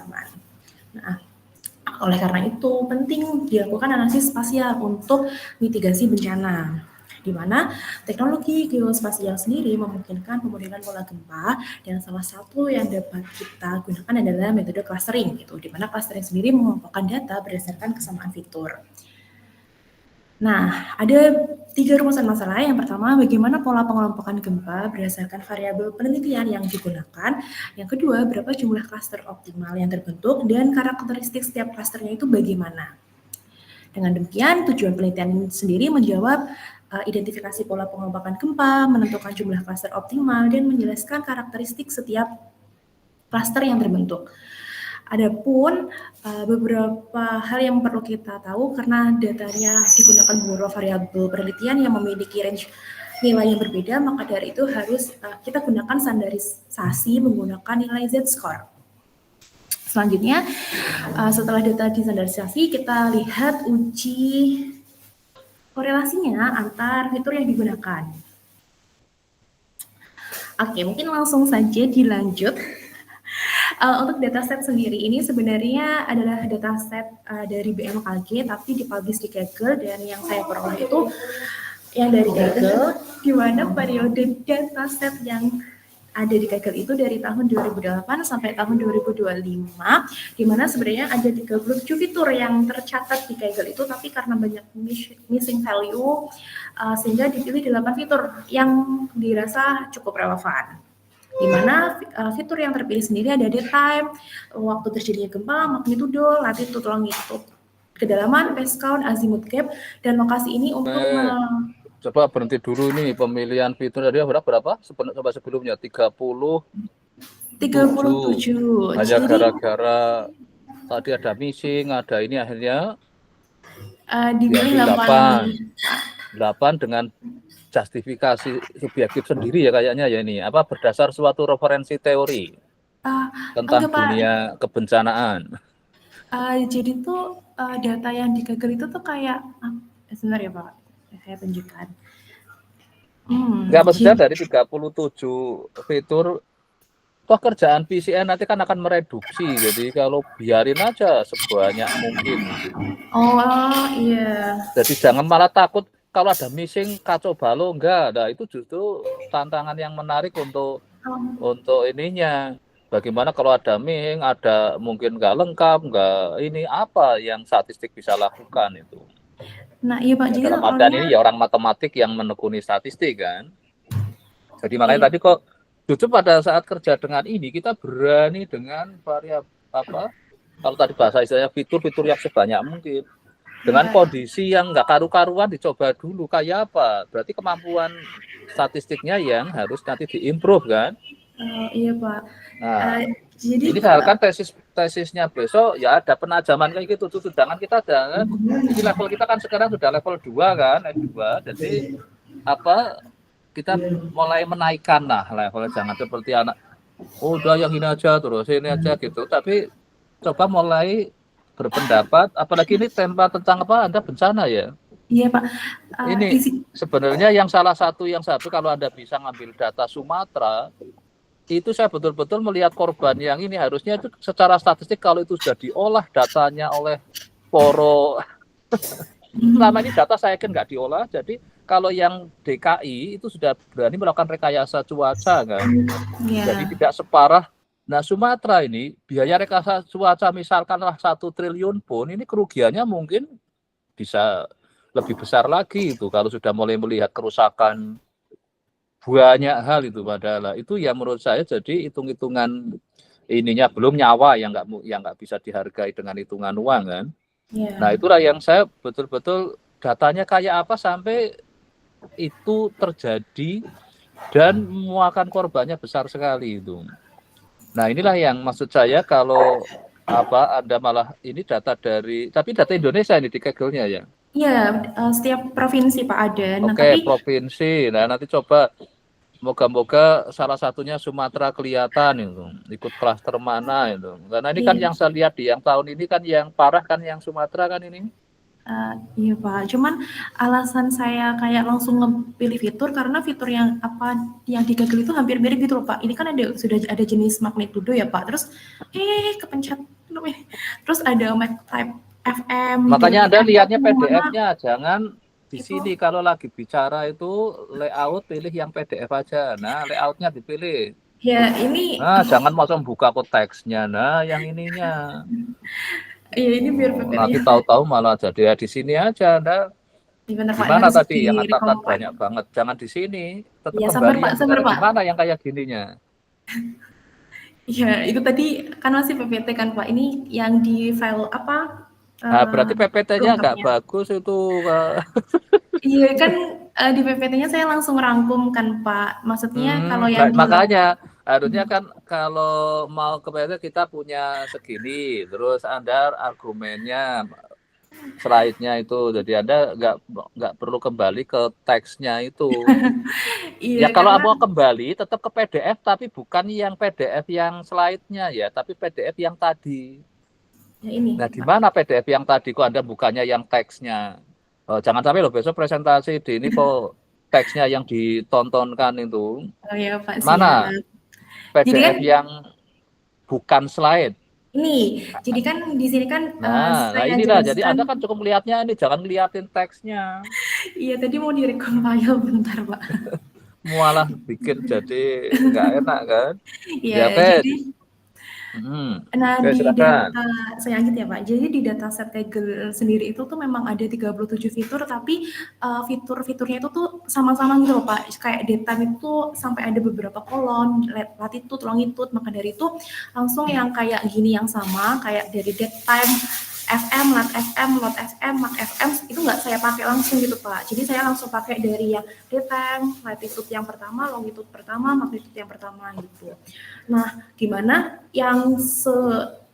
ancaman. Nah, oleh karena itu penting dilakukan analisis spasial untuk mitigasi bencana, di mana teknologi geospasial sendiri memungkinkan pemodelan pola gempa, dan salah satu yang dapat kita gunakan adalah metode clustering, gitu, di mana clustering sendiri mengelompokkan data berdasarkan kesamaan fitur. Nah, ada 3 rumusan masalah. Yang pertama, bagaimana pola pengelompokan gempa berdasarkan variabel penelitian yang digunakan. Yang kedua, berapa jumlah klaster optimal yang terbentuk dan karakteristik setiap klasternya itu bagaimana. Dengan demikian, tujuan penelitian sendiri menjawab identifikasi pola pengelompokan gempa, menentukan jumlah klaster optimal, dan menjelaskan karakteristik setiap klaster yang terbentuk. Adapun beberapa hal yang perlu kita tahu karena datanya digunakan beberapa variabel penelitian yang memiliki range nilai yang berbeda, maka dari itu harus kita gunakan standarisasi menggunakan nilai Z-score. Selanjutnya, setelah data distandarisasi, kita lihat uji korelasinya antar fitur yang digunakan. Oke, mungkin langsung saja dilanjut. Untuk dataset sendiri ini sebenarnya adalah dataset dari BMKG, tapi dipublish di Kaggle, dan yang saya peroleh itu yang dari Kaggle, di mana periode dataset yang ada di Kaggle itu dari tahun 2008 sampai tahun 2025, di mana sebenarnya ada 37 fitur yang tercatat di Kaggle itu, tapi karena banyak missing value, sehingga dipilih 8 fitur yang dirasa cukup relevan. Di mana fitur yang terpilih sendiri ada date time, waktu terjadinya gempa, magnitudo, latitude, longitude, kedalaman, phase count, azimuth gap, dan lokasi ini untuk coba berhenti dulu nih pemilihan fitur tadi berapa? Coba sebelumnya 37. Hanya gara-gara tadi ada missing, ada ini akhirnya dipilih 8 dengan justifikasi subjektif sendiri ya kayaknya ya ini. Apa berdasar suatu referensi teori tentang dunia kebencanaan. Jadi tuh data yang di Kaggle itu tuh kayak sebentar ya Pak, saya tunjukkan. Enggak, maksudnya dari 37 fitur, toh kerjaan PCN nanti kan akan mereduksi, jadi kalau biarin aja sebanyak mungkin. Oh iya. Jadi jangan malah takut kalau ada missing kacau balau, enggak. Nah itu justru tantangan yang menarik untuk ininya. Bagaimana kalau ada missing, ada mungkin nggak lengkap, nggak ini apa yang statistik bisa lakukan itu. Nah iya Pak, jadi dalam artian ini ya orang matematik yang menekuni statistik kan. Jadi makanya tadi kok justru pada saat kerja dengan ini kita berani dengan variabel apa? Kalau tadi bahasa istilahnya fitur-fitur yang sebanyak mungkin. Dengan kondisi yang nggak karu-karuan dicoba dulu kayak apa? Berarti kemampuan statistiknya yang harus nanti diimprove kan? Iya Pak. Nah, jadi ini misalkan tesisnya besok ya ada penajaman kayak gitu. Sedangkan kita ada ini level kita kan sekarang sudah level 2 kan, F2. Jadi apa? Kita mulai menaikkan lah levelnya, jangan seperti anak udah yang ini aja terus ini aja gitu. Tapi coba mulai berpendapat, apalagi ini tema tentang apa? Anda bencana ya? Iya Pak. Ini sebenarnya yang salah satu kalau Anda bisa ngambil data Sumatera, itu saya betul-betul melihat korban yang ini harusnya itu secara statistik kalau itu sudah diolah datanya oleh Poro. Selama ini data saya kan nggak diolah, jadi kalau yang DKI itu sudah berani melakukan rekayasa cuaca kan, jadi tidak separah. Nah Sumatera ini biaya rekayasa cuaca misalkanlah 1 triliun pun, ini kerugiannya mungkin bisa lebih besar lagi itu kalau sudah mulai melihat kerusakan banyak hal itu. Padahal itu ya menurut saya jadi hitung-hitungan ininya belum nyawa yang nggak bisa dihargai dengan hitungan uang kan. Nah itulah yang saya betul-betul datanya kayak apa sampai itu terjadi dan memakan korbannya besar sekali itu. Nah inilah yang maksud saya kalau apa Anda malah ini data dari, tapi data Indonesia ini di Kaggle-nya ya? Iya, setiap provinsi Pak ada. Oke, provinsi. Nah nanti coba moga-moga salah satunya Sumatera kelihatan itu, ikut klaster mana itu. Karena ini kan yang saya lihat di yang tahun ini kan yang parah kan yang Sumatera kan ini. Iya Pak, cuman alasan saya kayak langsung ngepilih fitur karena fitur yang yang di Kaggle itu hampir mirip gitu loh Pak. Ini kan sudah ada jenis magnitudo ya Pak. Terus kepencet terus ada Mac type FM Makanya dan Anda lihatnya yang mana PDF-nya, jangan di itu sini kalau lagi bicara itu layout pilih yang PDF aja. Nah, layoutnya dipilih. ya ini Nah, jangan langsung buka ke teksnya. Nah, yang ininya. ya ini biar Oh, nanti PPT-nya tahu-tahu malah jadi ya di sini aja. Anda benar Pak gimana harus tadi di yang katakan banyak recompile. banget. Jangan di sini. Tetap Ya kembali yang sabar benar Pak. gimana yang kayak gininya. Ya itu tadi kan masih PPT kan Pak. Ini yang di file apa Nah, berarti PPT-nya nggak lengkapnya. bagus itu. Iya kan di PPT-nya saya langsung rangkum kan Pak. Maksudnya kalau yang di Makanya harusnya kan kalau mau ke PPT kita punya segini, terus Anda argumennya, slide-nya itu, jadi Anda nggak perlu kembali ke teksnya itu. iya Ya kalau karena mau kembali tetap ke PDF, tapi bukan yang PDF yang slide-nya ya, tapi PDF yang tadi. ya ini Nah, di Pak. mana PDF yang tadi kok Anda bukannya yang teksnya? Oh, jangan sampai loh besok presentasi di ini kok teksnya yang ditontonkan itu. Oh ya Pak Mana siap. Jadi kan PDF yang bukan slide? ini, jadi kan di sini kan Nah saya inilah. Jadi jelaskan. Anda kan cukup melihatnya ini, jangan ngeliatin teksnya. Iya tadi mau direcompile bentar Pak. Mualah bikin jadi nggak enak kan? Iya Ya oke. jadi nah Oke, di silakan. data saya lanjut ya Pak. Jadi di dataset Kaggle sendiri itu tuh memang ada 37 fitur tapi fitur-fiturnya itu tuh sama-sama gitu loh Pak. Kayak datetime itu sampai ada beberapa kolom, latitude, longitude, maka dari itu langsung yang kayak gini yang sama kayak dari datetime FM, lat FM, lot FM, mak FM itu nggak saya pakai langsung gitu Pak. Jadi saya langsung pakai dari yang datetime, latitude yang pertama, longitude pertama, magnitude yang pertama gitu. Nah, gimana yang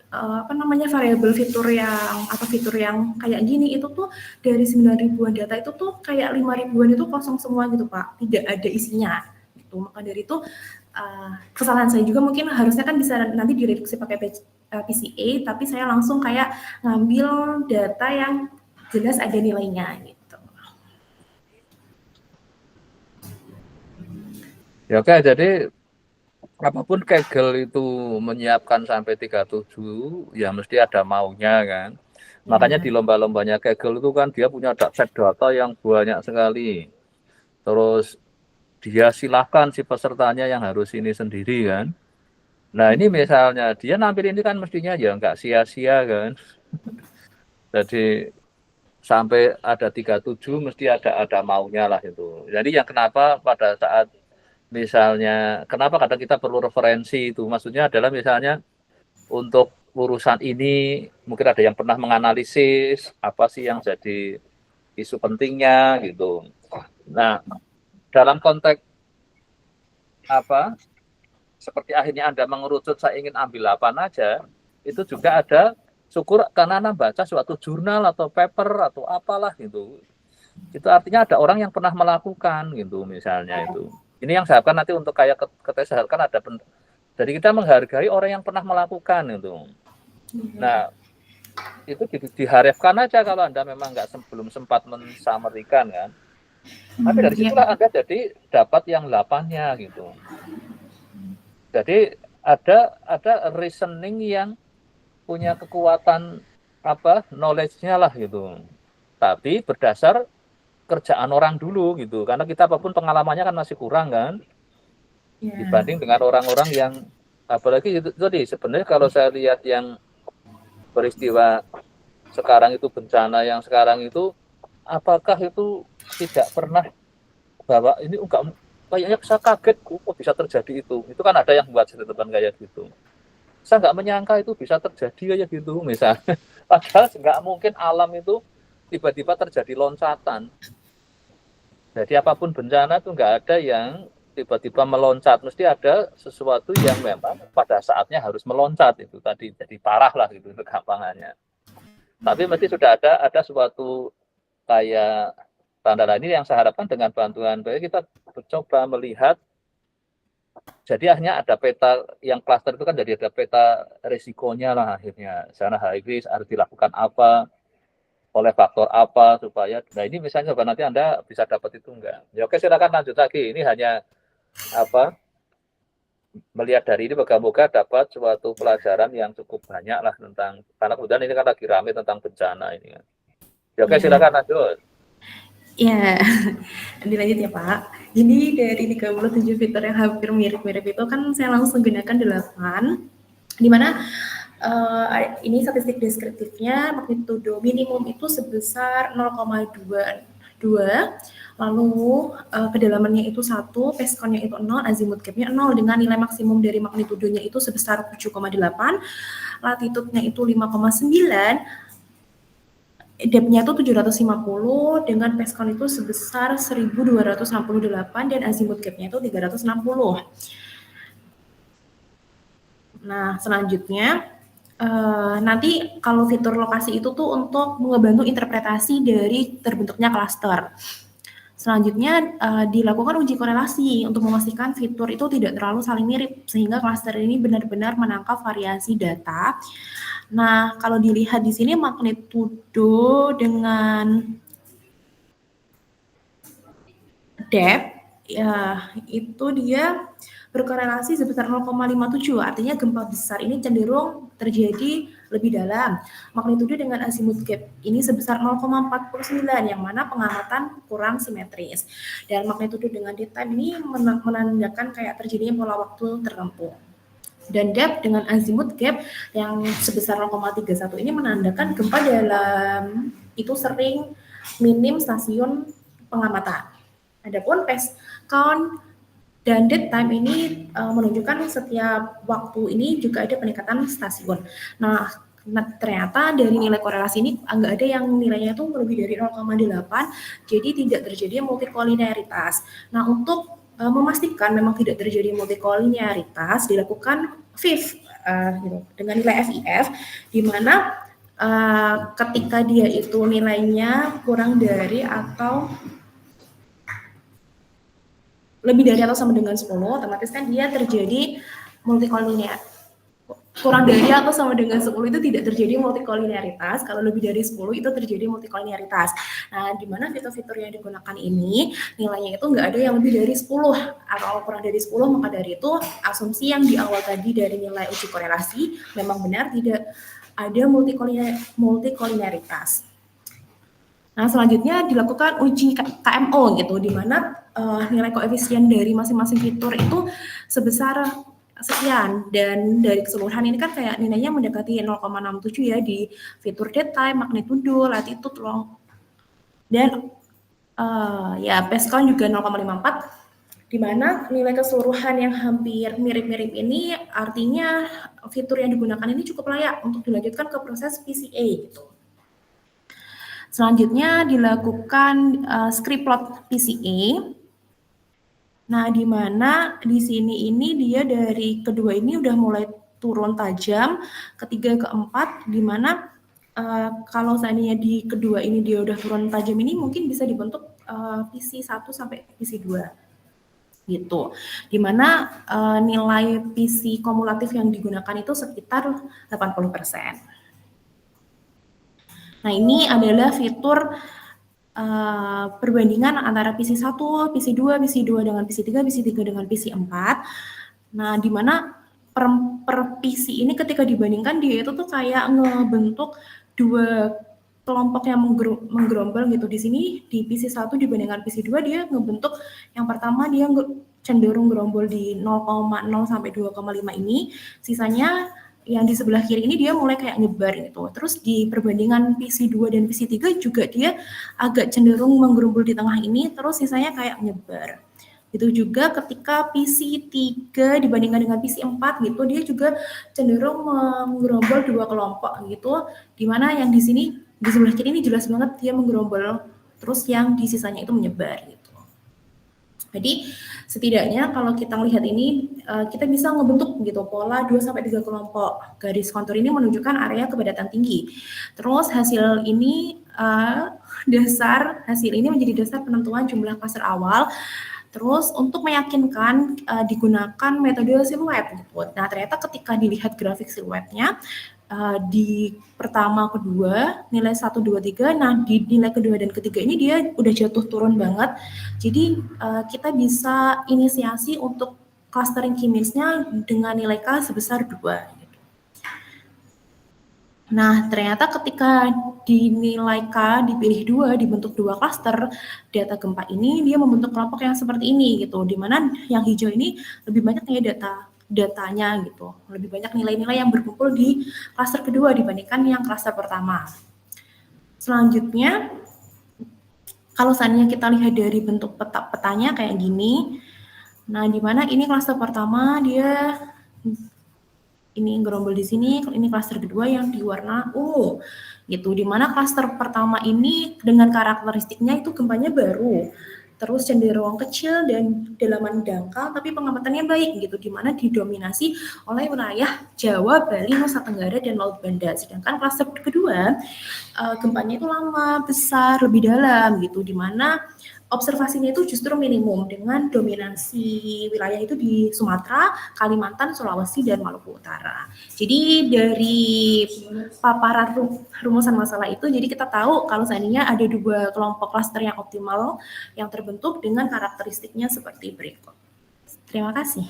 apa namanya variabel fitur yang atau fitur yang kayak gini itu tuh dari 9 ribuan data itu tuh kayak 5 ribuan itu kosong semua gitu Pak, tidak ada isinya gitu. Maka dari itu kesalahan saya juga mungkin harusnya kan bisa nanti direduksi pakai PCA, tapi saya langsung kayak ngambil data yang jelas ada nilainya gitu. Ya oke, jadi apapun Kaggle itu menyiapkan sampai 37, ya mesti ada maunya kan. Makanya Ya, di lomba-lombanya Kaggle itu kan dia punya set data yang banyak sekali. Terus dia silahkan si pesertanya yang harus ini sendiri kan. Nah ini misalnya dia nampil ini kan mestinya ya nggak sia-sia kan. Jadi sampai ada 37 mesti ada maunya lah itu. Jadi yang kenapa pada saat misalnya kenapa kadang kita perlu referensi itu, maksudnya adalah misalnya untuk urusan ini mungkin ada yang pernah menganalisis apa sih yang jadi isu pentingnya gitu. Nah, dalam konteks apa seperti akhirnya Anda mengerucut saya ingin ambil apa aja, itu juga ada syukur karena Anda baca suatu jurnal atau paper atau apalah gitu. Itu artinya ada orang yang pernah melakukan gitu misalnya itu. Ini yang saya harapkan nanti untuk kayak saya harapkan ada jadi kita menghargai orang yang pernah melakukan itu. Nah, itu diharapkan aja kalau Anda memang belum sempat mensamerikan kan. Tapi dari ya, situlah Anda jadi dapat yang 8-nya gitu. Jadi ada reasoning yang punya kekuatan apa knowledge-nya lah gitu. Tapi berdasar kerjaan orang dulu gitu. Karena kita apapun pengalamannya kan masih kurang kan ya. dibanding dengan orang-orang yang apalagi itu tadi sebenarnya kalau saya lihat yang peristiwa sekarang itu bencana yang sekarang itu apakah itu tidak pernah bahwa ini enggak kayaknya saya kaget kok bisa terjadi itu kan ada yang buat catatan kayak gitu saya nggak menyangka itu bisa terjadi kayak gitu misalnya padahal nggak mungkin alam itu tiba-tiba terjadi loncatan jadi apapun bencana itu nggak ada yang tiba-tiba meloncat mesti ada sesuatu yang memang pada saatnya harus meloncat itu tadi jadi parah lah gitu gampangannya tapi mesti sudah ada suatu kayak tanda ini yang saya harapkan dengan bantuan kita mencoba melihat jadi akhirnya ada peta yang klaster itu kan jadi ada peta risikonya lah akhirnya sana high risk harus dilakukan apa oleh faktor apa supaya nah ini misalnya coba nanti Anda bisa dapat itu enggak ya oke silakan lanjut lagi ini hanya apa melihat dari ini moga-moga dapat suatu pelajaran yang cukup banyak lah tentang, karena kemudian ini kan lagi rame tentang bencana ini kan. Ya, oke, silakan lanjut. Ya, dilanjut ya Pak. Jadi dari 37 fitur yang hampir mirip-mirip itu kan saya langsung gunakan 8, di mana ini statistik deskriptifnya magnitudo minimum itu sebesar 0,22, lalu kedalamannya itu 1, peskonnya itu 0, azimuth gapnya 0, dengan nilai maksimum dari magnitudonya itu sebesar 7,8, latitudenya itu 5,9, depth-nya itu 750, dengan peskon itu sebesar 1268, dan azimuth gap-nya itu 360. Nah, selanjutnya nanti kalau fitur lokasi itu tuh untuk membantu interpretasi dari terbentuknya klaster. Selanjutnya dilakukan uji korelasi untuk memastikan fitur itu tidak terlalu saling mirip sehingga klaster ini benar-benar menangkap variasi data. Nah, kalau dilihat di sini magnitudo dengan depth ya itu dia berkorelasi sebesar 0,57, artinya gempa besar ini cenderung terjadi lebih dalam. Magnitudo dengan azimuth gap ini sebesar 0,49, yang mana pengamatan kurang simetris. Dan magnitudo dengan daytime ini menandakan kayak terjadinya pola waktu tertentu. Dan depth dengan azimuth gap yang sebesar 0,31 ini menandakan gempa dalam itu sering minim stasiun pengamatan. Adapun pestkon dan dead time ini menunjukkan setiap waktu ini juga ada peningkatan stasiun. Nah, ternyata dari nilai korelasi ini nggak ada yang nilainya itu lebih dari 0,8, jadi tidak terjadi multikolinearitas. Nah, untuk memastikan memang tidak terjadi multikolinearitas, dilakukan FIF gitu, dengan nilai FIF, di mana ketika dia itu nilainya kurang dari atau lebih dari atau sama dengan 10, otomatis kan dia terjadi multikolinear. Kurang dari atau sama dengan 10 itu tidak terjadi multikolinearitas, kalau lebih dari 10 itu terjadi multikolinearitas. Nah, di mana fitur-fitur yang digunakan ini nilainya itu nggak ada yang lebih dari 10 atau kurang dari 10, maka dari itu asumsi yang di awal tadi dari nilai uji korelasi memang benar tidak ada multikolinearitas. Nah, selanjutnya dilakukan uji KMO gitu, di mana nilai koefisien dari masing-masing fitur itu sebesar sekian, dan dari keseluruhan ini kan kayak nilainya mendekati 0,67 ya di fitur daytime, magnitudo, latitude, long, dan ya pestkon juga 0,54, di mana nilai keseluruhan yang hampir mirip-mirip ini artinya fitur yang digunakan ini cukup layak untuk dilanjutkan ke proses PCA gitu. Selanjutnya dilakukan script plot PCA. Nah, di mana di sini ini dia dari kedua ini udah mulai turun tajam, ketiga keempat, di mana kalau seandainya di kedua ini dia udah turun tajam ini mungkin bisa dibentuk PC1 sampai PC2 gitu. Di mana nilai PC kumulatif yang digunakan itu sekitar 80%. Nah, ini adalah fitur perbandingan antara PC1, PC2, PC2 dengan PC3, PC3 dengan PC4. Nah, di mana per PC ini ketika dibandingkan dia itu tuh kayak ngebentuk dua kelompok yang menggerombol gitu. Di sini di PC1 dibandingkan PC2 dia ngebentuk yang pertama dia cenderung gerombol di 0,0 sampai 2,5 ini, sisanya yang di sebelah kiri ini dia mulai kayak nyebar gitu. Terus di perbandingan PC2 dan PC3 juga dia agak cenderung menggerombol di tengah ini, terus sisanya kayak nyebar. Itu juga ketika PC3 dibandingkan dengan PC4 gitu, dia juga cenderung menggerombol dua kelompok gitu, dimana yang di sini di sebelah kiri ini jelas banget dia menggerombol, terus yang di sisanya itu menyebar gitu. Jadi setidaknya kalau kita melihat ini kita bisa ngebentuk gitu pola 2-3 kelompok. Garis kontur ini menunjukkan area kepadatan tinggi. Terus hasil ini hasil ini menjadi dasar penentuan jumlah klaster awal. Terus untuk meyakinkan digunakan metode siluet gitu. Nah, ternyata ketika dilihat grafik siluetnya di pertama, kedua, nilai 1, 2, 3, nah di nilai kedua dan ketiga ini dia udah jatuh turun banget. Jadi kita bisa inisiasi untuk clustering kimisnya dengan nilai K sebesar 2. Nah, ternyata ketika dinilai K dipilih 2, dibentuk 2 klaster data gempa ini, dia membentuk kelompok yang seperti ini gitu, di mana yang hijau ini lebih banyak nih datanya gitu, lebih banyak nilai-nilai yang berkumpul di klaster kedua dibandingkan yang klaster pertama. Selanjutnya, kalau seandainya kita lihat dari bentuk petanya kayak gini, nah di mana ini klaster pertama dia ini gerombol di sini, ini klaster kedua yang di warna ungu gitu. Dimana klaster pertama ini dengan karakteristiknya itu gempanya baru, terus cenderung kecil dan dalaman dangkal, tapi pengamatannya baik gitu, dimana didominasi oleh wilayah Jawa, Bali, Nusa Tenggara, dan Laut Banda. Sedangkan klaster kedua gempanya itu lama, besar, lebih dalam gitu, dimana observasinya itu justru minimum dengan dominasi wilayah itu di Sumatera, Kalimantan, Sulawesi, dan Maluku Utara. Jadi dari paparan rumusan masalah itu, jadi kita tahu kalau seandainya ada 2 kelompok klaster yang optimal yang terbentuk dengan karakteristiknya seperti berikut. Terima kasih.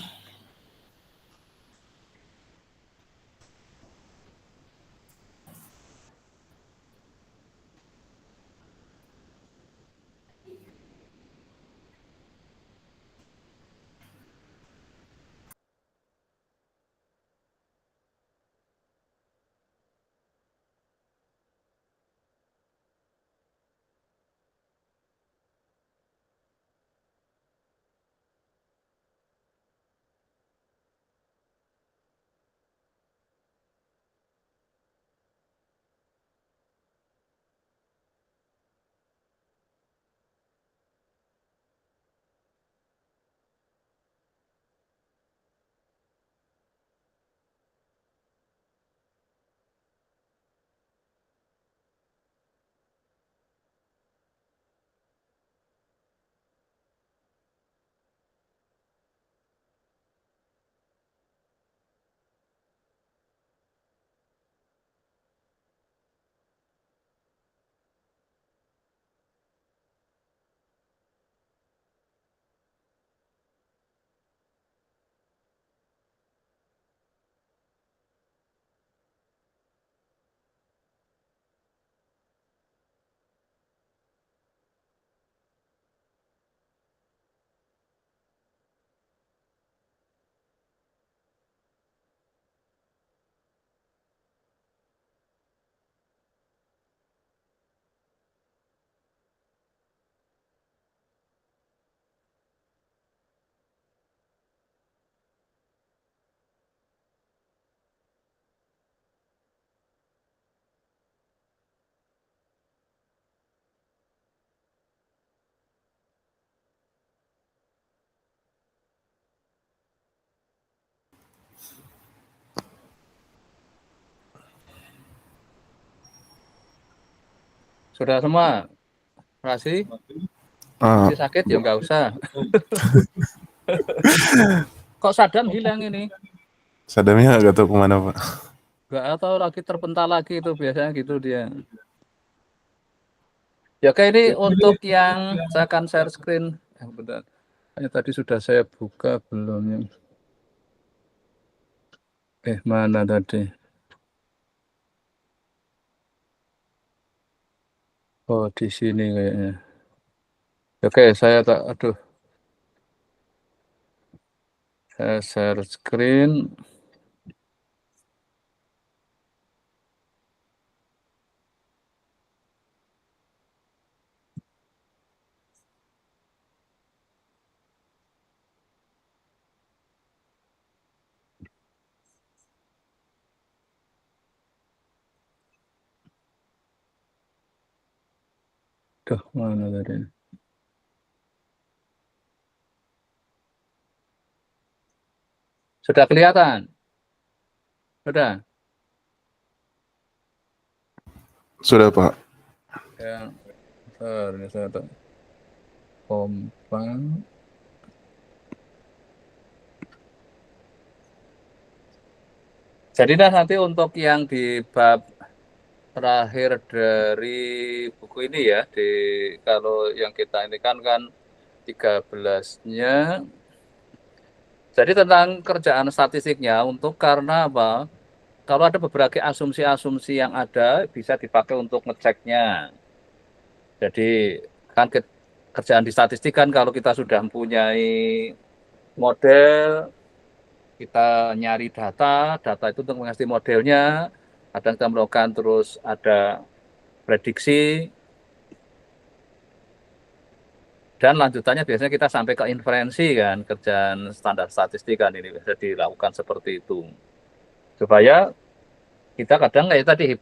Sudah semua? Rasi? Ah, Masih sakit ya nggak usah. Kok Sadam hilang ini? Sadamnya nggak tahu kemana, Pak. Nggak tahu lagi terpental lagi itu biasanya gitu dia. Ya oke, ini untuk yang saya akan share screen. Bentar. Ini tadi sudah saya buka belum ya? Mana tadi? Oh, di sini kayaknya. Oke, saya tak, aduh. Saya share screen. Duh, mana tadi? Sudah kelihatan? Sudah? Sudah, Pak. Ya, bentar, ini saya tak kompas. Jadi nanti untuk yang di bab terakhir dari buku ini ya, kalau yang kita ini kan 13-nya Jadi tentang kerjaan statistiknya untuk karena apa? Kalau ada beberapa asumsi-asumsi yang ada bisa dipakai untuk ngeceknya. Jadi kan kerjaan di statistik kan kalau kita sudah mempunyai model, kita nyari data itu untuk mengasih modelnya, kadang kita melakukan terus ada prediksi, dan lanjutannya biasanya kita sampai ke inferensi kan, kerjaan standar statistik kan ini bisa dilakukan seperti itu. Supaya kita kadang kayak tadi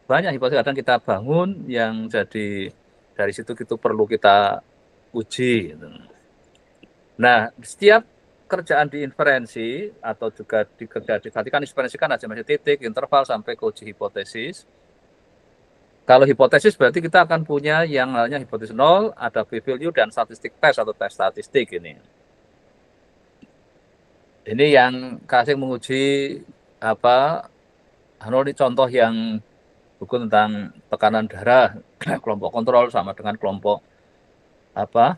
banyak hipotesis kadang kita bangun yang jadi dari situ itu perlu kita uji. Gitu. Nah, setiap kerjaan di inferensi atau juga dikerja di kan inferensi kan ada masih titik, interval sampai ke uji hipotesis. Kalau hipotesis berarti kita akan punya yang namanya hipotesis nol, ada p-value dan statistik test atau tes statistik ini. Ini yang kasih menguji apa? Ini contoh yang buku tentang tekanan darah kelompok kontrol sama dengan kelompok apa?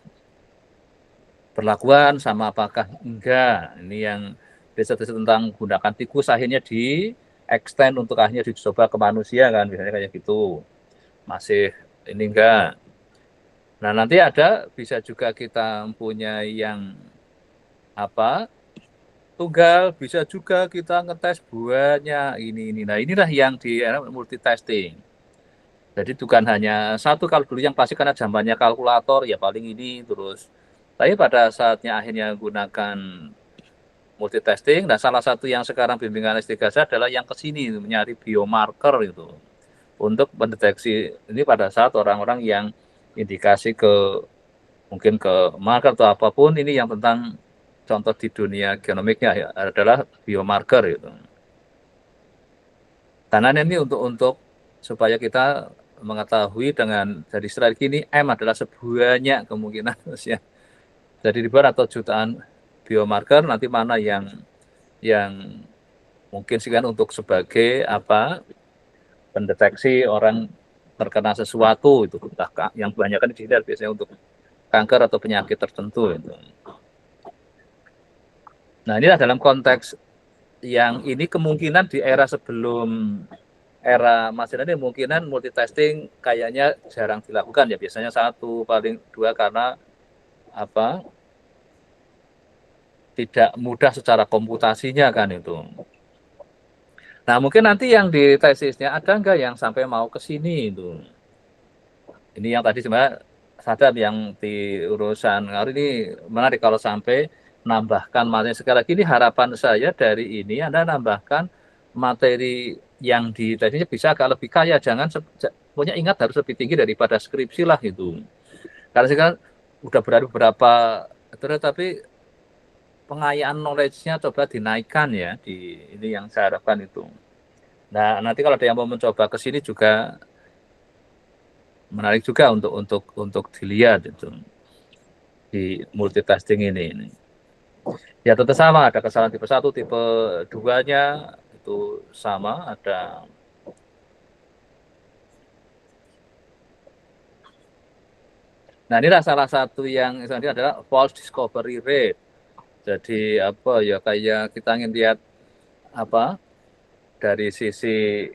Perlakuan sama apakah enggak. Ini yang riset tentang gunakan tikus akhirnya di extend untuk akhirnya dicoba ke manusia kan, biasanya kayak gitu. Masih ini enggak. Nah, nanti ada bisa juga kita mempunyai yang apa? Tunggal, bisa juga kita ngetes buahnya ini. Nah, inilah yang di multitasking. Jadi bukan hanya satu, kalau dulu yang pasti karena zamannya kalkulator ya paling ini terus. Tapi pada saatnya akhirnya gunakan multitasking, nah salah satu yang sekarang bimbingan S3 adalah yang ke sini mencari biomarker itu untuk mendeteksi ini pada saat orang-orang yang indikasi ke mungkin ke marker atau apapun ini yang tentang contoh di dunia genomiknya ya, adalah biomarker itu. Karena ini untuk supaya kita mengetahui dengan dari strategi ini M adalah sebanyak kemungkinan ya. Jadi ribuan atau jutaan biomarker nanti mana yang mungkin sekian untuk sebagai apa pendeteksi orang terkena sesuatu itu entah yang kebanyakan dilihat biasanya untuk kanker atau penyakit tertentu itu. Nah, inilah dalam konteks yang ini kemungkinan di era sebelum era mesin ini kemungkinan multitasking kayaknya jarang dilakukan ya, biasanya satu paling dua karena apa tidak mudah secara komputasinya kan itu. Nah, mungkin nanti yang di tesisnya ada enggak yang sampai mau ke sini itu. Ini yang tadi sebenarnya sadar yang di urusan hari ini menarik kalau sampai nambahkan materi. Sekali lagi ini harapan saya dari ini Anda nambahkan materi yang di tesisnya bisa agak lebih kaya, jangan punya ingat harus lebih tinggi daripada skripsi lah itu. Karena sekarang udah berada beberapa tapi pengayaan knowledge-nya coba dinaikkan ya di ini yang saya harapkan itu. Nah, nanti kalau ada yang mau mencoba ke sini juga menarik juga untuk dilihat itu di multitasking ini. Ya tentu sama, ada kesalahan tipe 1, tipe 2-nya itu sama, ada nah inilah salah satu yang ini adalah false discovery rate. Jadi apa ya kayak kita ingin lihat apa dari sisi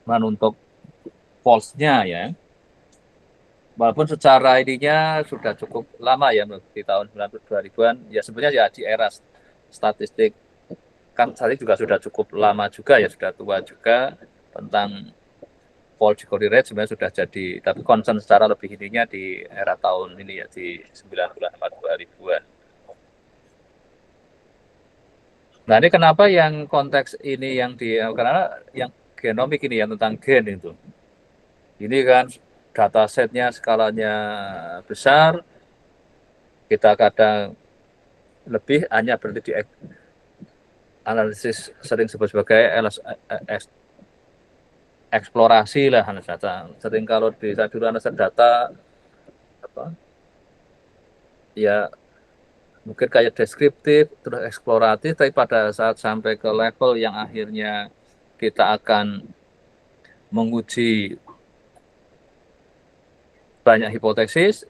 untuk false-nya ya. Walaupun secara ininya sudah cukup lama ya di tahun 2000-an ya sebenarnya ya di era statistik kan saat ini juga sudah cukup lama juga ya, sudah tua juga tentang false discovery rate sebenarnya sudah jadi, tapi concern secara lebih ininya di era tahun ini ya di 1990-2000-an. Nah, ini kenapa yang konteks ini yang karena yang genomik ini yang tentang gen itu. Ini kan datasetnya skalanya besar, kita kadang lebih hanya berhenti di analisis sering disebut sebagai eksplorasi lah analisa data. Sering kalau di dulu analisa data apa ya mungkin kayak deskriptif terus eksploratif, tapi pada saat sampai ke level yang akhirnya kita akan menguji banyak hipotesis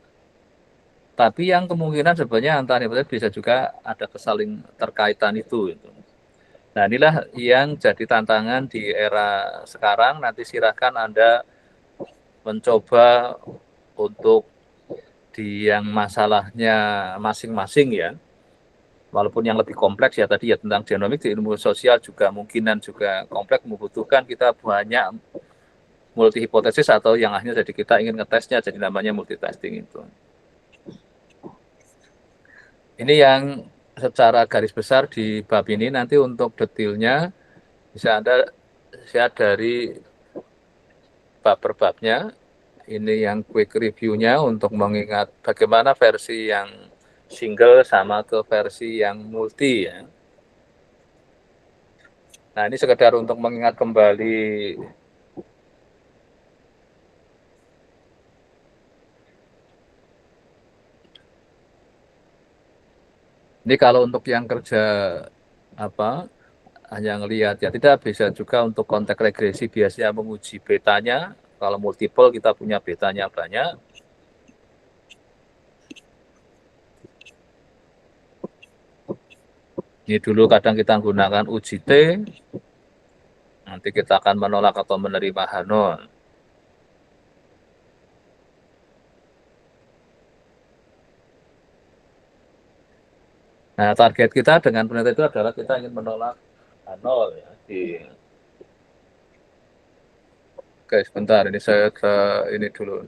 Tapi yang kemungkinan sebenarnya antara bisa juga ada kesaling terkaitan itu. Nah, inilah yang jadi tantangan di era sekarang. Nanti silakan Anda mencoba untuk di yang masalahnya masing-masing ya. Walaupun yang lebih kompleks ya tadi ya tentang genomik di ilmu sosial juga mungkinan juga kompleks membutuhkan kita banyak multi hipotesis atau yang akhirnya jadi kita ingin ngetesnya jadi namanya multitasking itu. Ini yang secara garis besar di bab ini, nanti untuk detailnya bisa Anda lihat dari bab per babnya. Ini yang quick review-nya untuk mengingat bagaimana versi yang single sama ke versi yang multi ya. Nah, ini sekedar untuk mengingat kembali ini kalau untuk yang kerja apa hanya ngelihat ya, tidak bisa juga untuk konteks regresi biasanya menguji betanya. Kalau multiple kita punya betanya banyak. Ini dulu kadang kita gunakan uji T, nanti kita akan menolak atau menerima Hanon. Nah, target kita dengan penelitian itu adalah kita ingin menolak Hanol ya. Oke, sebentar, ini saya ini dulu.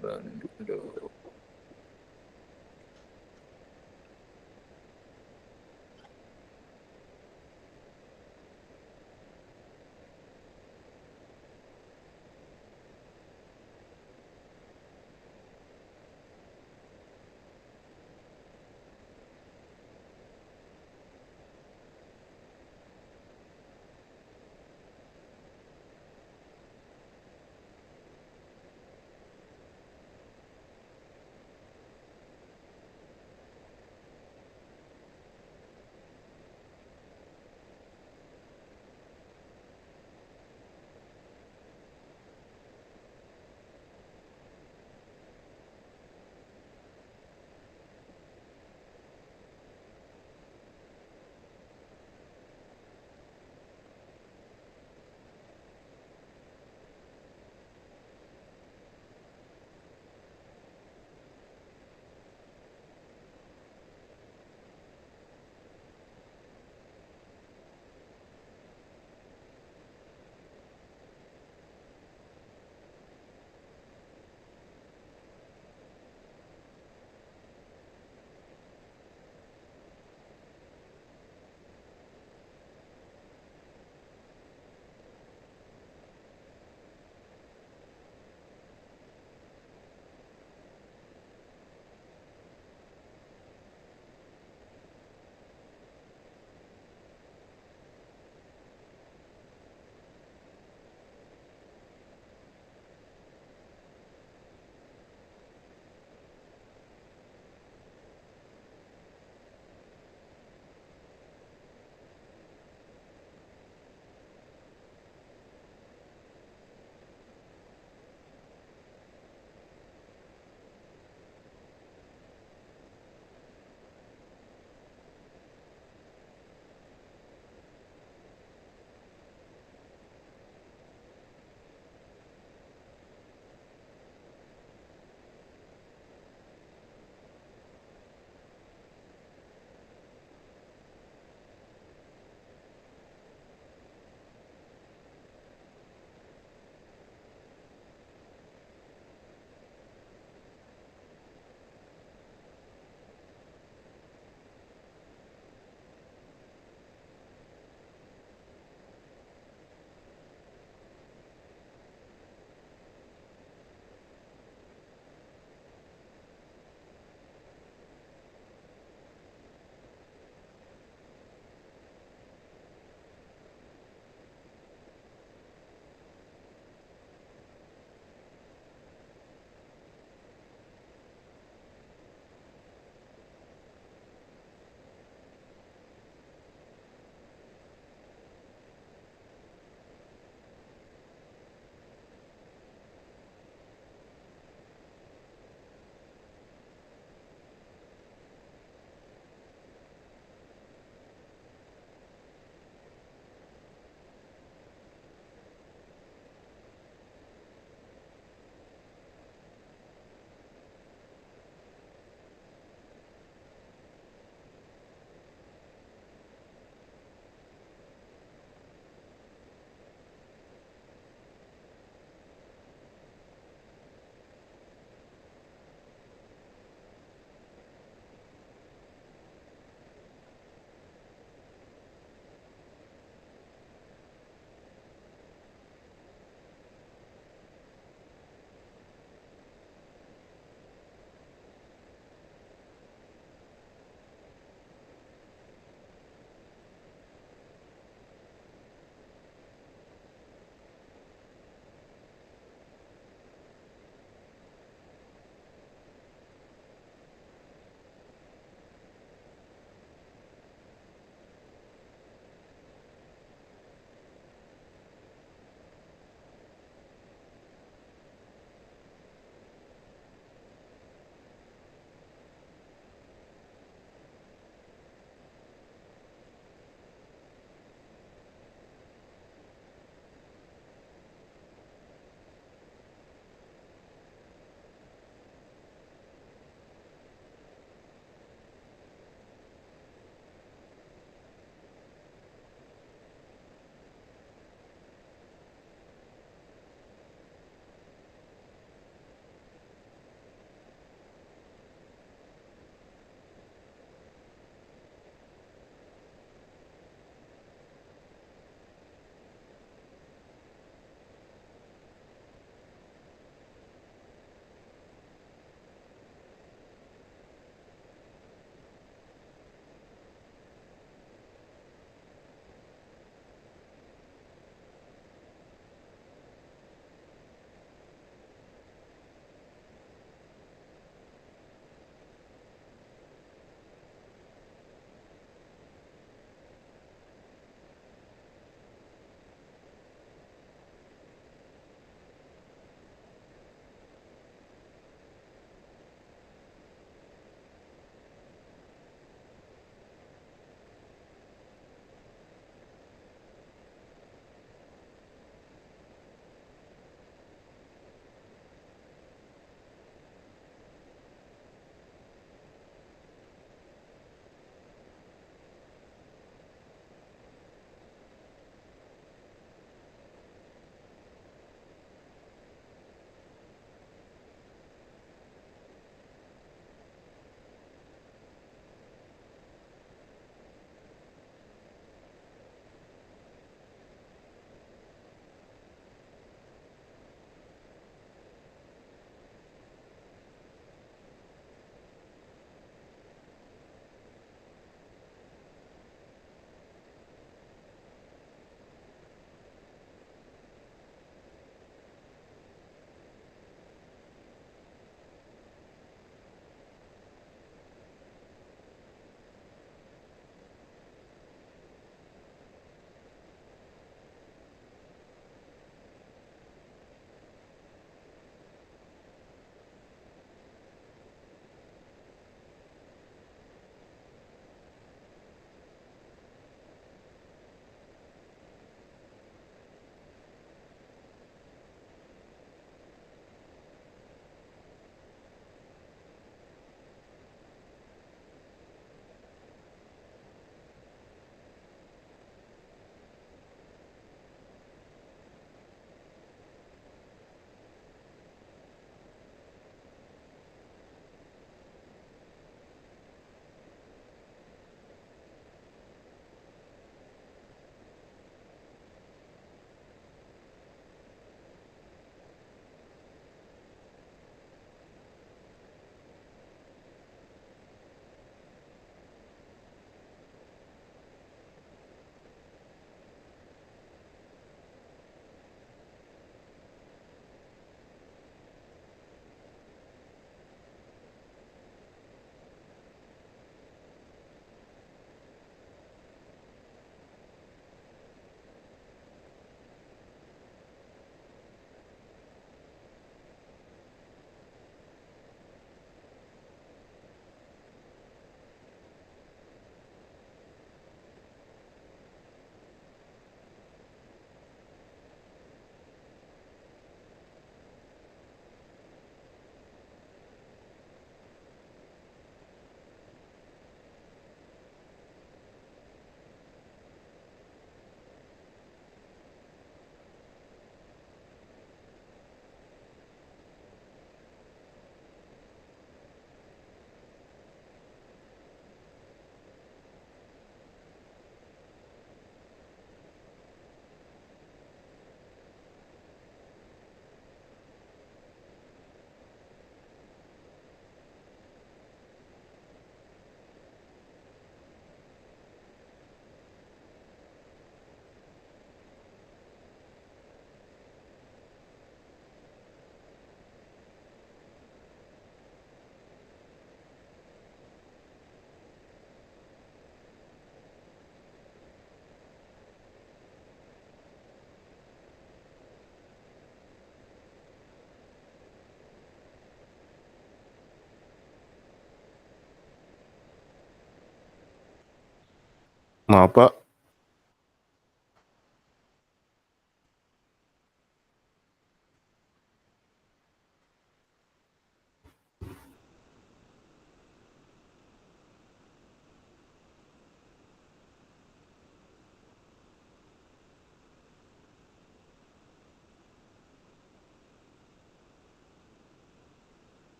Maaf Pak,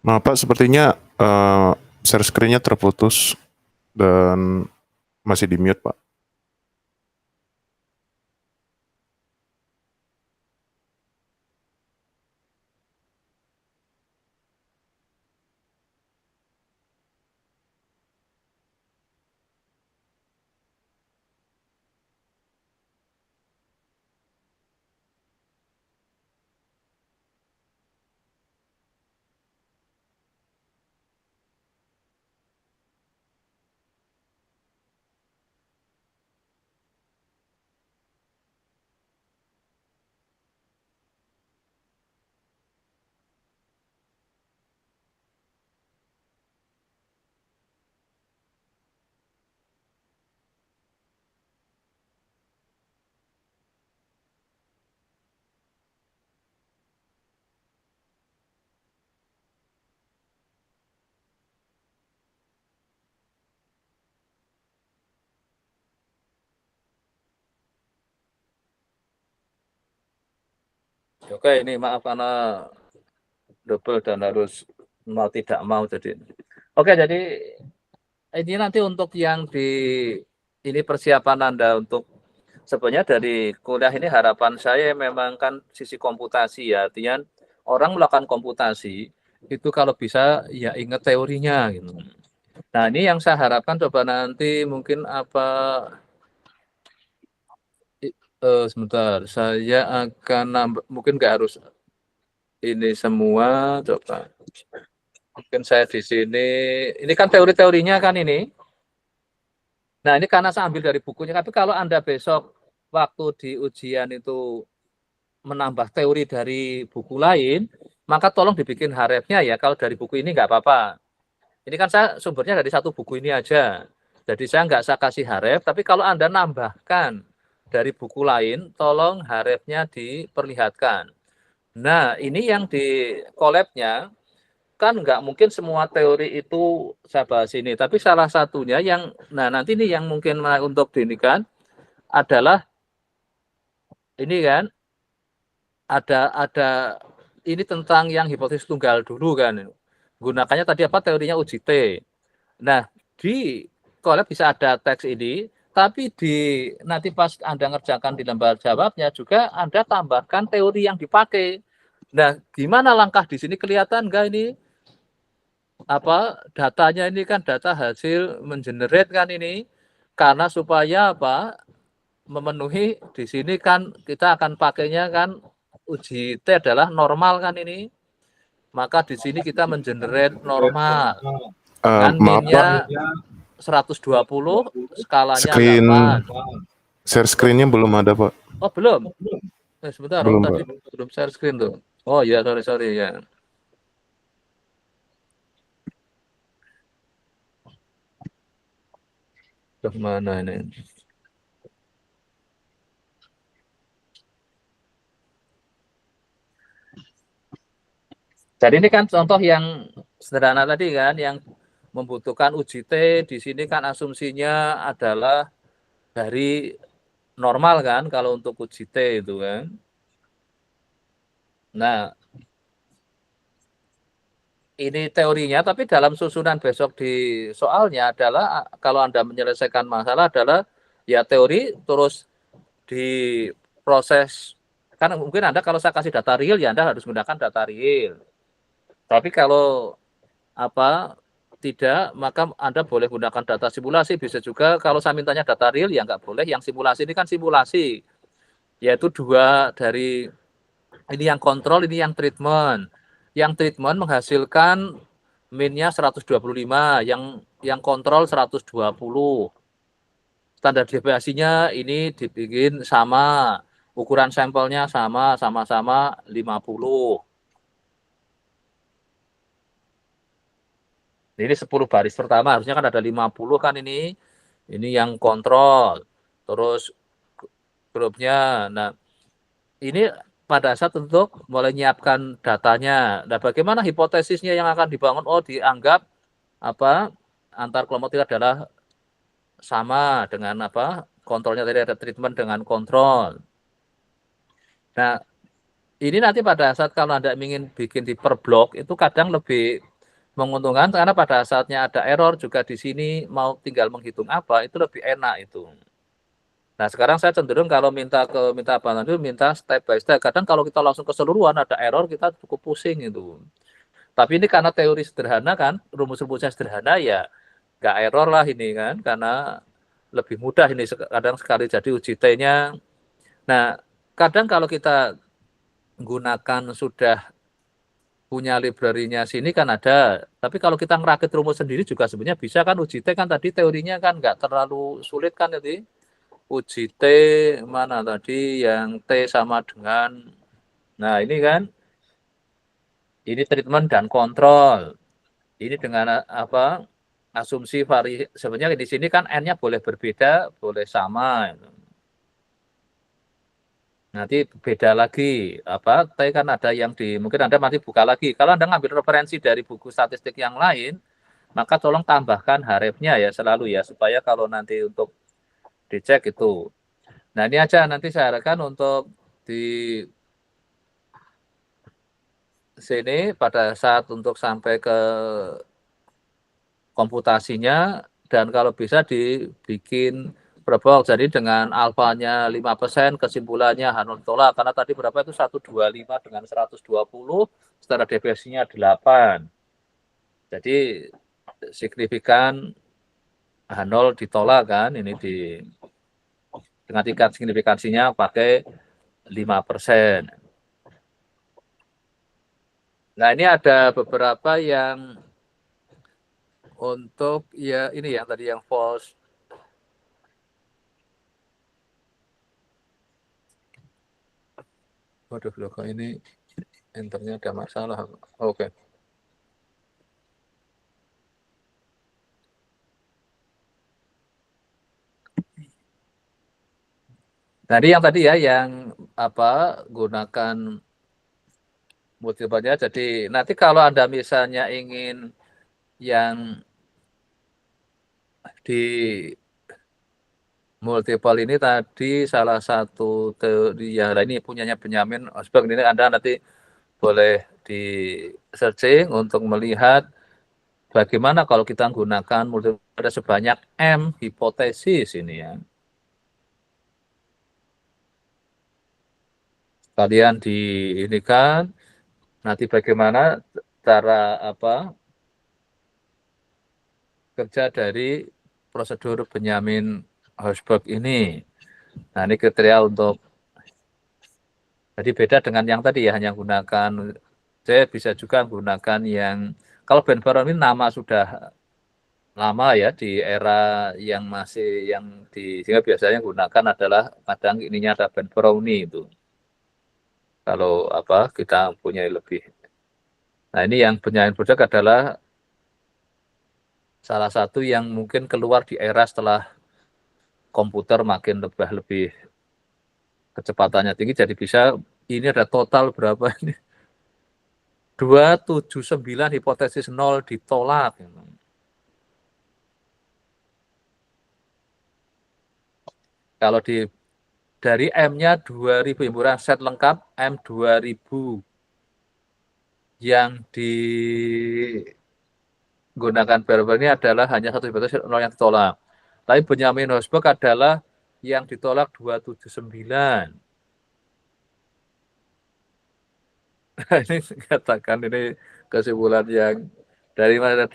maaf Pak, sepertinya share screen-nya terputus dan masih di mute Pak. Oke, ini maaf karena double dan harus mau tidak mau jadi. Oke, jadi ini nanti untuk yang di ini persiapan Anda untuk sebenarnya dari kuliah ini harapan saya memang kan sisi komputasi ya, artinya orang melakukan komputasi itu kalau bisa ya ingat teorinya gitu. Nah, ini yang saya harapkan coba nanti mungkin apa sebentar, saya akan nambah, mungkin nggak harus ini semua, coba. Mungkin saya di sini, ini kan teori-teorinya kan ini. Nah, ini karena saya ambil dari bukunya, tapi kalau Anda besok waktu di ujian itu menambah teori dari buku lain, maka tolong dibikin harefnya ya, kalau dari buku ini nggak apa-apa. Ini kan saya sumbernya dari satu buku ini aja. Jadi saya nggak saya kasih haref, tapi kalau Anda nambahkan dari buku lain, tolong harefnya diperlihatkan. Nah, ini yang di collab-nya, kan nggak mungkin semua teori itu saya bahas ini, tapi salah satunya yang, nah nanti ini yang mungkin untuk ini kan, adalah ini kan, ada ini tentang yang hipotesis tunggal dulu kan. Gunakannya tadi apa teorinya uji T. Nah, di collab bisa ada teks ini, tapi di nanti pas Anda ngerjakan di lembar jawabnya juga Anda tambahkan teori yang dipakai. Nah, gimana langkah di sini kelihatan nggak ini? Apa datanya ini kan data hasil mengenerate kan ini, karena supaya apa memenuhi di sini kan kita akan pakainya kan uji T adalah normal kan ini, maka di sini kita mengenerate normal kan Maaf Pak, minnya 120, skalanya screen 8. share screen-nya belum ada Pak. Oh belum, sebentar, Belum tadi Pak. belum share screen tuh. Oh iya, sorry ya. Mana ini? Jadi ini kan contoh yang sederhana tadi kan, yang membutuhkan uji T. Di sini kan asumsinya adalah dari normal kan, kalau untuk uji T itu kan. Nah, ini teorinya, tapi dalam susunan besok di soalnya adalah kalau Anda menyelesaikan masalah adalah ya teori terus diproses. Kan mungkin Anda kalau saya kasih data real ya Anda harus menggunakan data real. Tapi kalau apa tidak, maka Anda boleh gunakan data simulasi. Bisa juga kalau saya mintanya data real ya nggak boleh. Yang simulasi ini kan simulasi, yaitu dua dari ini yang kontrol, ini yang treatment. Yang treatment menghasilkan minnya 125, yang kontrol 120. Standar deviasinya ini dibikin sama, ukuran sampelnya sama-sama 50. Ini 10 baris pertama harusnya kan ada 50 kan ini yang kontrol. Terus grupnya. Nah, ini pada saat untuk mulai menyiapkan datanya. Nah, bagaimana hipotesisnya yang akan dibangun? Oh, dianggap apa antar kelompok itu adalah sama dengan apa kontrolnya tadi ada treatment dengan kontrol. Nah, ini nanti pada saat kalau Anda ingin bikin di per blok itu kadang lebih menguntungkan karena pada saatnya ada error juga di sini mau tinggal menghitung apa itu lebih enak itu. Nah, sekarang saya cenderung kalau minta apa nanti minta step by step. Kadang kalau kita langsung keseluruhan ada error kita cukup pusing itu. Tapi ini karena teori sederhana kan, rumus-rumusnya sederhana ya nggak error lah ini kan karena lebih mudah ini kadang sekali jadi uji T-nya. Nah, kadang kalau kita gunakan sudah punya library-nya sini kan ada. Tapi kalau kita ngerakit rumus sendiri juga sebenarnya bisa kan uji T kan tadi teorinya kan nggak terlalu sulit kan jadi uji T mana tadi yang T sama dengan nah ini kan ini treatment dan kontrol. Ini dengan apa asumsi sebenarnya di sini kan N-nya boleh berbeda, boleh sama. Nanti beda lagi apa T kan ada yang mungkin Anda nanti buka lagi. Kalau Anda ngambil referensi dari buku statistik yang lain, maka tolong tambahkan harefnya ya selalu ya supaya kalau nanti untuk dicek itu. Nah, ini aja nanti saya harapkan untuk di sini pada saat untuk sampai ke komputasinya dan kalau bisa dibikin berbox jadi dengan alfanya 5% kesimpulannya Hanul tolak karena tadi berapa itu 125 dengan 120 secara deviasinya 8 jadi signifikan Hanul ditolak kan ini dengan tingkat signifikansinya pakai 5%. Nah ini ada beberapa yang untuk ya ini yang tadi yang false. Waduh loh kok ini enternya ada masalah. Oke. Jadi yang tadi ya, yang apa gunakan multiple-nya. Jadi nanti kalau Anda misalnya ingin yang di multiple ini tadi salah satu teori yang ini punyanya Benjamin Osberg, ini Anda nanti boleh di searching untuk melihat bagaimana kalau kita menggunakan multiple ada sebanyak M hipotesis ini ya. Kalian di ini kan nanti bagaimana cara apa kerja dari prosedur Benjamin Osberg ini. Nah, ini kriteria untuk jadi beda dengan yang tadi ya, hanya gunakan saya bisa juga menggunakan yang kalau Ben Baron ini nama sudah lama ya di era yang masih yang di sehingga biasanya gunakan adalah kadang ininya ada Ben Brownie itu. Kalau apa kita punya lebih. Nah, ini yang Benjamin Osberg adalah salah satu yang mungkin keluar di era setelah komputer makin lebih kecepatannya tinggi, jadi bisa ini ada total berapa ini 279 hipotesis 0 ditolak. Kalau dari M-nya 2000 himpunan set lengkap M 2000 yang digunakan Berber ini adalah hanya satu hipotesis 0 yang ditolak. Tapi Benjamin Osberg adalah yang ditolak 279. Ini katakan ini kesimpulan yang dari mana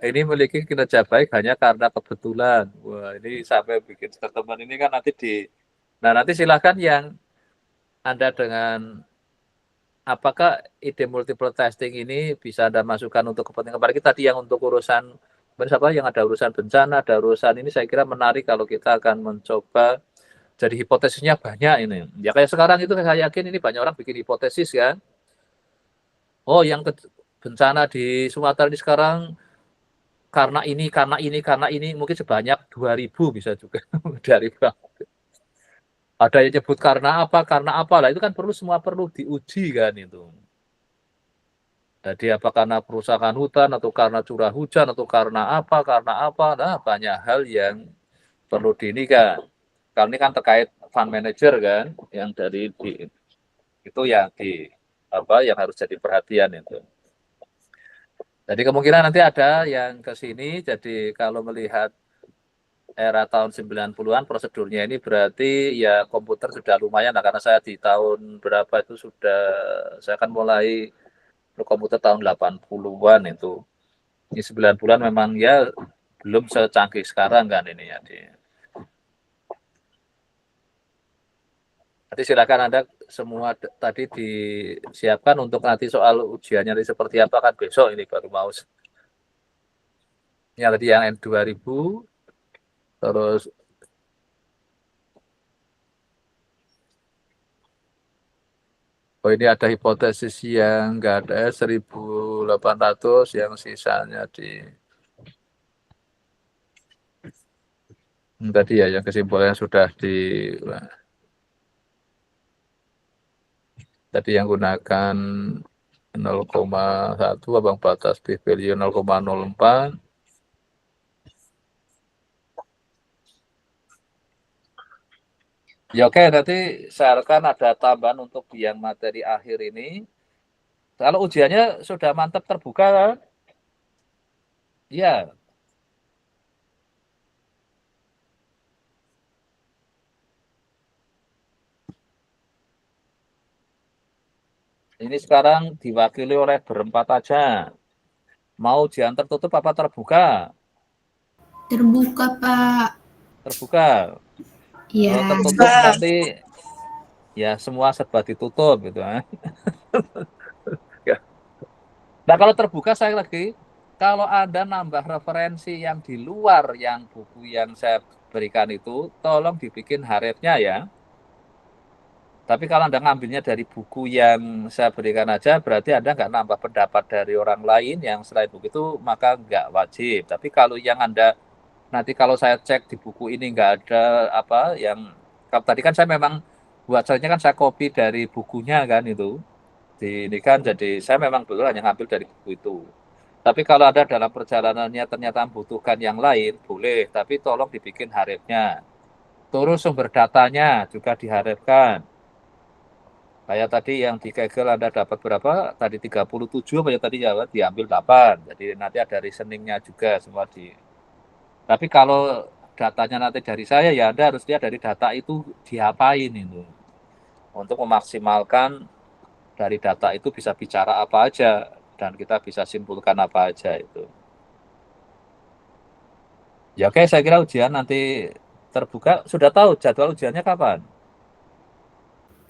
ini memiliki kinerja baik hanya karena kebetulan. Wah, ini sampai bikin teman ini kan nanti nah nanti silakan yang Anda dengan apakah ide multiple testing ini bisa Anda masukkan untuk kepentingan apalagi tadi yang untuk urusan apa yang ada urusan bencana, ada urusan ini saya kira menarik kalau kita akan mencoba jadi hipotesisnya banyak ini. Ya kayak sekarang itu saya yakin ini banyak orang bikin hipotesis kan. Oh, yang bencana di Sumatera ini sekarang karena ini mungkin sebanyak 2000 bisa juga dari ada yang nyebut karena apa lah itu kan semua perlu diuji kan itu. Jadi apa karena perusakan hutan atau karena curah hujan atau karena apa nah banyak hal yang perlu kan. Kalau ini kan terkait fund manager kan yang dari itu yang yang harus jadi perhatian itu. Jadi kemungkinan nanti ada yang ke sini, jadi kalau melihat era tahun 90-an prosedurnya ini berarti ya komputer sudah lumayan lah, karena saya di tahun berapa itu saya kan mulai berkomputer tahun 80-an itu. Ini 90-an memang ya belum secanggih sekarang kan ini ya. Nanti silakan Anda semua tadi disiapkan untuk nanti soal ujiannya seperti apa kan besok ini baru mau. Ini tadi yang N2000, terus ini ada hipotesis yang enggak ada 1800 yang sisanya tadi ya yang kesimpulannya sudah tadi yang gunakan 0,1 abang batas p-value 0,04. Ya oke, nanti seharusnya ada tambahan untuk yang materi akhir ini. Kalau ujiannya sudah mantap terbuka kan? Iya. Ini sekarang diwakili oleh berempat aja. Mau ujian tertutup apa terbuka? Terbuka, Pak. Terbuka. Iya. Kalau tertutup nanti ya semua serba ditutup gitu. Nah kalau terbuka saya lagi, kalau Anda nambah referensi yang di luar yang buku yang saya berikan itu, tolong dibikin harefnya ya. Tapi kalau Anda ngambilnya dari buku yang saya berikan aja, berarti Anda nggak nambah pendapat dari orang lain yang selain buku itu, maka nggak wajib. Tapi kalau yang Anda, nanti kalau saya cek di buku ini nggak ada apa, yang Kalau tadi kan saya memang buat soalnya kan saya copy dari bukunya kan itu. Ini kan jadi saya memang betul hanya ngambil dari buku itu. Tapi kalau ada dalam perjalanannya ternyata membutuhkan yang lain, boleh. Tapi tolong dibikin harapnya. Terus sumber datanya juga diharapkan. Kayak tadi yang di Kaggle Anda dapat berapa? Tadi 37 apa ya tadi ya, diambil 8. Jadi nanti ada reasoningnya juga semua di. Tapi kalau datanya nanti dari saya ya Anda harus lihat dari data itu diapain itu. Untuk memaksimalkan dari data itu bisa bicara apa aja dan kita bisa simpulkan apa aja itu. Ya oke, saya kira ujian nanti terbuka. Sudah tahu jadwal ujiannya kapan?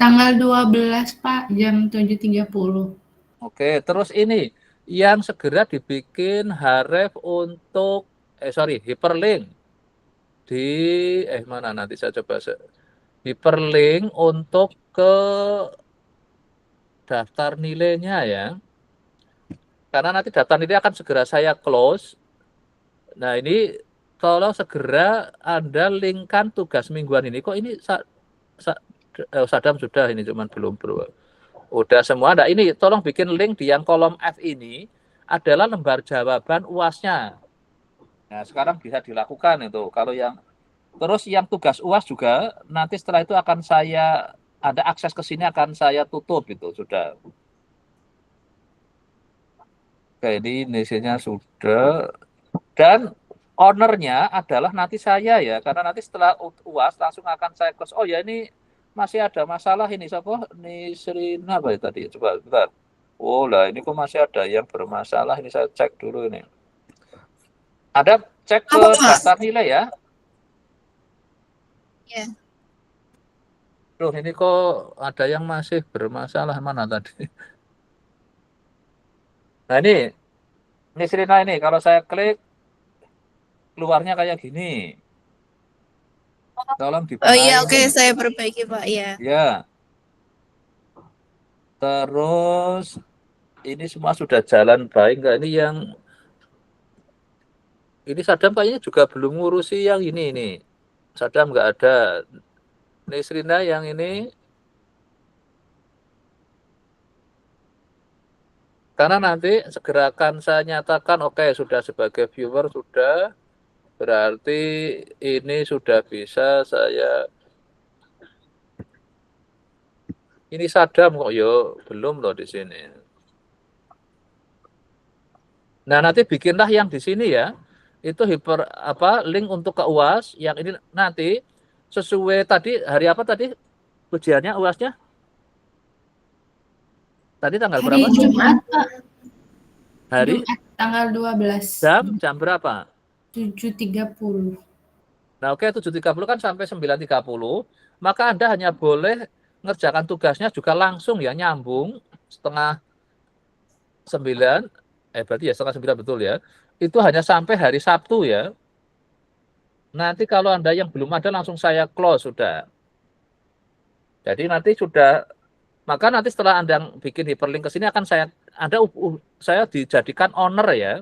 Tanggal 12, Pak, jam 7.30. Oke, terus ini yang segera dibikin Haref untuk hyperlink di mana nanti saya coba hyperlink untuk ke daftar nilainya ya. Karena nanti daftar nilai akan segera saya close. Nah, ini tolong segera Anda linkkan tugas mingguan ini. Kok ini Sadam sudah ini cuman belum bro. Udah semua. Nah, ini tolong bikin link di yang kolom F ini adalah lembar jawaban UAS-nya. Nah, sekarang bisa dilakukan itu. Kalau yang terus yang tugas UAS juga nanti setelah itu akan saya ada akses ke sini akan saya tutup itu sudah. Oke, ini inisialnya sudah dan ownernya adalah nanti saya ya karena nanti setelah UAS langsung akan saya close. Oh ya ini masih ada masalah ini siapa? Ini Serina apa ya tadi? Coba bentar. Oh lah ini kok masih ada yang bermasalah ini saya cek dulu ini. Ada cek ke daftar nilai ya? Ya. Loh ini kok ada yang masih bermasalah mana tadi? Nah ini Serina ini kalau saya klik keluarnya kayak gini. Tolong Oh dibenahi iya, oke, ini. saya perbaiki, Pak. Ya. Ya. Terus ini semua sudah jalan baik nggak? Ini Sadam kayaknya juga belum ngurusi yang ini. Sadam nggak ada. Nisrina yang ini. Karena nanti segera akan saya nyatakan, oke, sudah sebagai viewer sudah. Berarti ini sudah bisa saya. Ini Sadam kok yo belum loh di sini. Nah nanti bikinlah yang di sini ya. Itu link untuk ke UAS yang ini nanti sesuai tadi hari apa tadi ujiannya UASnya? Tadi tanggal Hari berapa? Jumat, Pak. Hari Jumat, tanggal 12. jam berapa? 7.30. Nah, oke 7.30 kan sampai 9.30, maka Anda hanya boleh ngerjakan tugasnya juga langsung ya nyambung setengah 9, berarti ya setengah 9 betul ya. Itu hanya sampai hari Sabtu ya. Nanti kalau Anda yang belum ada langsung saya close sudah. Jadi nanti sudah maka nanti setelah Anda bikin hyperlink ke sini akan saya dijadikan owner ya.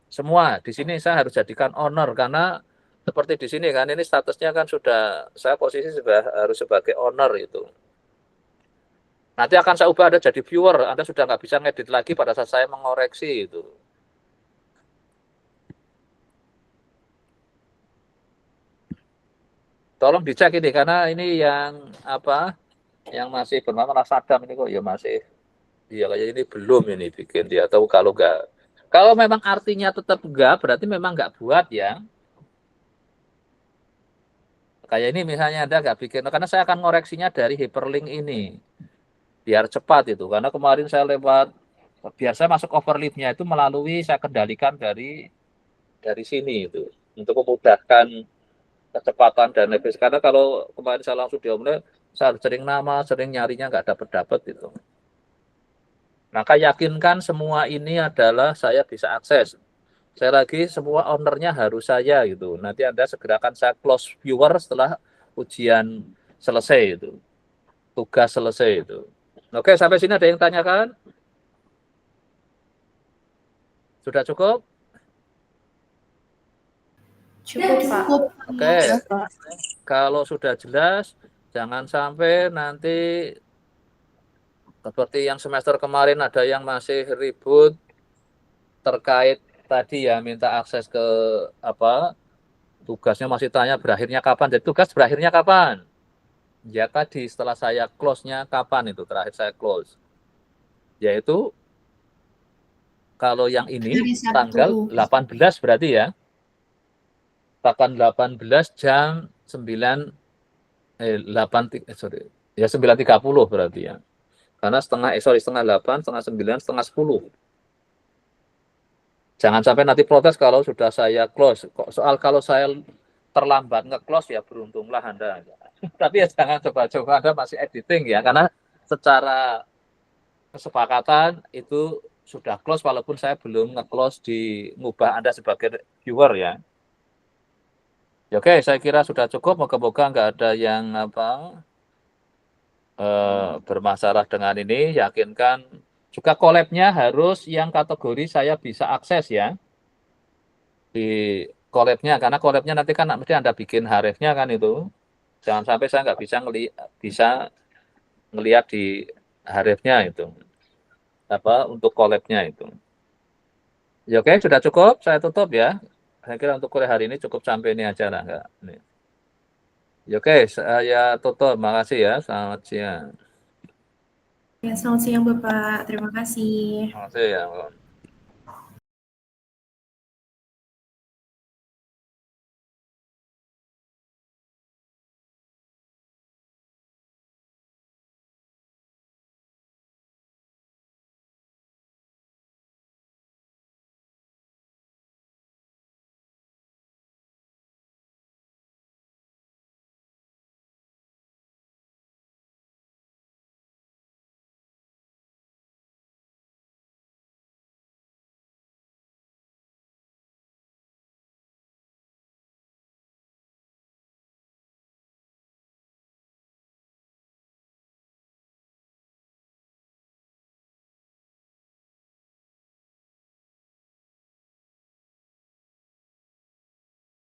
Semua di sini saya harus jadikan owner karena seperti di sini kan ini statusnya kan sudah saya posisi sudah harus sebagai owner itu. Nanti akan saya ubah Anda jadi viewer, Anda sudah nggak bisa ngedit lagi pada saat saya mengoreksi itu. Tolong dicek ini karena ini yang yang masih bernama Sadam ini kok ya masih ya kayak ini belum ini bikin dia tahu kalau memang artinya tetap enggak berarti memang nggak buat ya. Kayak ini misalnya Anda nggak bikin, karena saya akan ngoreksinya dari hyperlink ini. Biar cepat itu, karena kemarin saya biar saya masuk overlipnya itu melalui saya kendalikan dari sini itu. Untuk memudahkan kecepatan dan efisiensi. Karena kalau kemarin saya langsung diomongin, saya harus sering nyarinya nggak dapat itu. Maka yakinkan semua ini adalah saya bisa akses. Saya lagi semua ownernya harus saya gitu. Nanti Anda segerakan saya close viewer setelah ujian selesai itu. Tugas selesai itu. Oke, sampai sini ada yang tanyakan? Sudah cukup? Cukup, Pak. Cukup. Oke. kalau sudah jelas, jangan sampai nanti seperti yang semester kemarin ada yang masih ribut terkait tadi ya, minta akses ke apa, tugasnya masih tanya berakhirnya kapan. Jadi tugas berakhirnya kapan? Ya tadi setelah saya close-nya kapan itu terakhir saya close. Yaitu kalau yang ini Hari Sabtu. tanggal 18 berarti ya. Tanggal 18 jam 9 ya 9.30 berarti ya. Karena setengah 8, setengah 9, setengah 10. Jangan sampai nanti protes kalau sudah saya close. Soal kalau saya terlambat nge-close ya beruntunglah Anda. Tapi ya jangan coba-coba Anda masih editing ya, karena secara kesepakatan itu sudah close walaupun saya belum nge-close di ngubah Anda sebagai viewer ya. Ya, oke, saya kira sudah cukup. Moga-moga nggak ada yang bermasalah dengan ini. Yakinkan juga collab-nya harus yang kategori saya bisa akses ya. Di collab-nya, karena collab-nya nanti kan mesti Anda bikin href-nya kan itu. Jangan sampai saya nggak bisa ngelihat di href-nya itu. Untuk collab-nya itu. Ya oke, sudah cukup. Saya tutup ya. Saya kira untuk kuliah hari ini cukup sampai ini aja lah. Enggak. Ya oke, saya tutup. Makasih ya. Selamat siang. Ya, selamat siang Bapak. Terima kasih. Terima kasih ya.